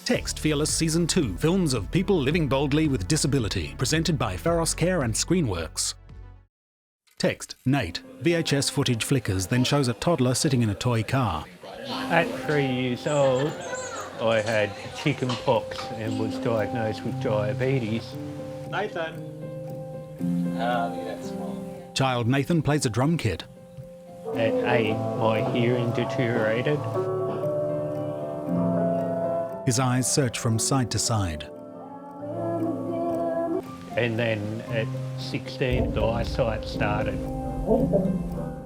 Text Fearless Season 2, films of people living boldly with disability, presented by Pharos Care and Screenworks. Text Nate. VHS footage flickers, then shows a toddler sitting in a toy car. At 3 years old, I had chicken pox and was diagnosed with diabetes. Nathan. That's small. Child Nathan plays a drum kit. At 8, my hearing deteriorated. His eyes search from side to side. And then at 16, the eyesight started.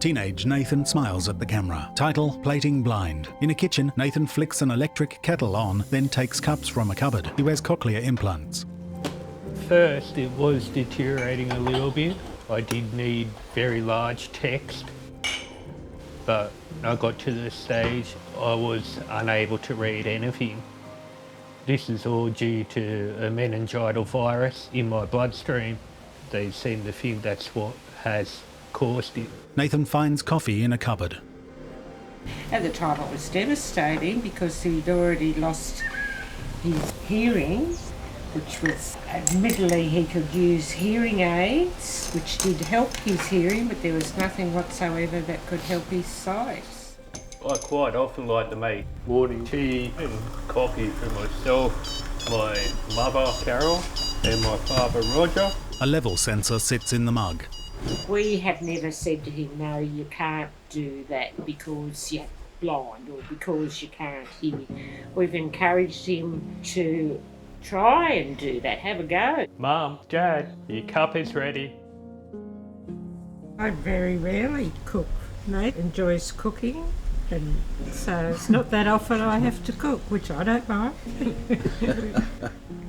Teenage Nathan smiles at the camera. Title, Plating Blind. In a kitchen, Nathan flicks an electric kettle on, then takes cups from a cupboard. He wears cochlear implants. First, it was deteriorating a little bit. I did need very large text, but I got to the stage I was unable to read anything. This is all due to a meningitis virus in my bloodstream. They seem to think that's what has caused it. Nathan finds coffee in a cupboard. At the time it was devastating because he'd already lost his hearing, which was, admittedly he could use hearing aids, which did help his hearing, but there was nothing whatsoever that could help his sight. I quite often like to make morning tea and coffee for myself, my mother Carol and my father Roger. A level sensor sits in the mug. We have never said to him, no, you can't do that because you're blind or because you can't hear. We've encouraged him to try and do that, have a go. Mum, Dad, your cup is ready. I very rarely cook. Nate enjoys cooking, and so it's not that often I have to cook, which I don't mind.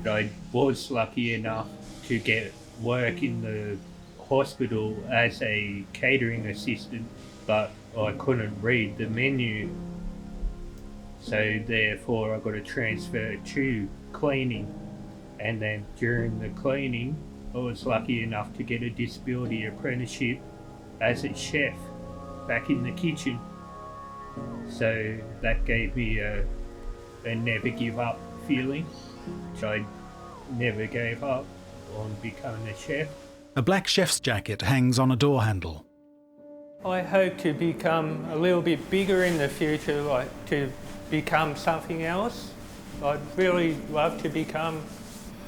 I was lucky enough to get work in the hospital as a catering assistant, but I couldn't read the menu, so therefore I got a transfer to cleaning, and then during the cleaning I was lucky enough to get a disability apprenticeship as a chef back in the kitchen, so that gave me a never give up feeling, which I never gave up on becoming a chef. A black chef's jacket hangs on a door handle. I hope to become a little bit bigger in the future, like to become something else. I'd really love to become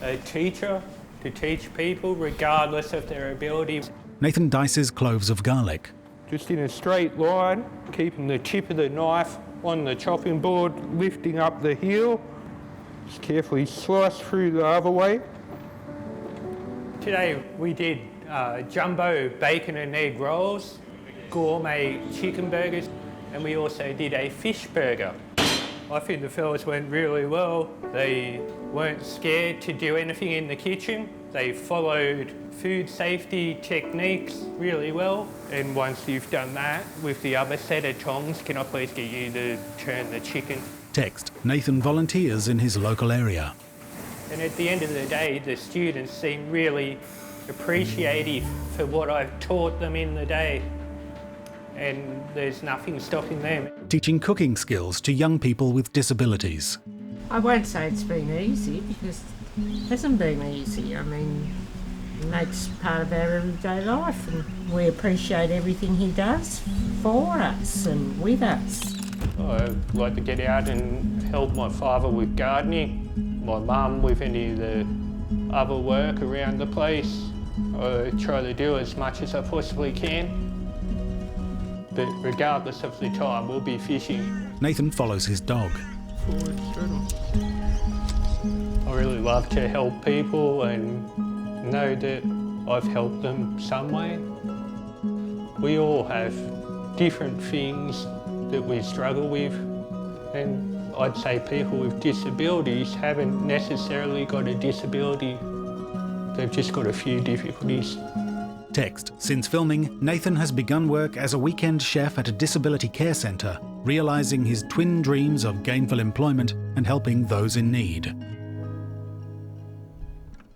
a teacher, to teach people regardless of their ability. Nathan dices cloves of garlic. Just in a straight line, keeping the tip of the knife on the chopping board, lifting up the heel. Just carefully slice through the other way. Today we did jumbo bacon and egg rolls, gourmet chicken burgers, and we also did a fish burger. I think the fellas went really well. They weren't scared to do anything in the kitchen. They followed food safety techniques really well. And once you've done that, with the other set of tongs, can I please get you to turn the chicken? Text, Nathan volunteers in his local area. And at the end of the day, the students seem really appreciative for what I've taught them in the day. And there's nothing stopping them. Teaching cooking skills to young people with disabilities. I won't say it's been easy because it hasn't been easy. I mean, Nate's part of our everyday life and we appreciate everything he does for us and with us. I'd like to get out and help my father with gardening, my mum with any of the other work around the place. I try to do as much as I possibly can. But regardless of the time, we'll be fishing. Nathan follows his dog. Forward straddle. I really love to help people and know that I've helped them some way. We all have different things that we struggle with, and I'd say people with disabilities haven't necessarily got a disability. They've just got a few difficulties. Text. Since filming, Nathan has begun work as a weekend chef at a disability care centre, realising his twin dreams of gainful employment and helping those in need.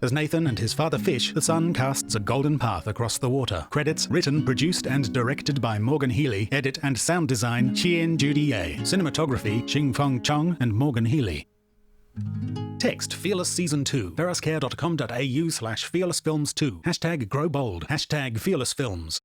As Nathan and his father fish, the sun casts a golden path across the water. Credits written, produced and directed by Morgan Healy. Edit and sound design, Chien Judy Ye. Cinematography, Xing Feng Chong and Morgan Healy. Text Fearless Season 2, ferroscare.com.au/fearlessfilms2, #GrowBold, #FearlessFilms.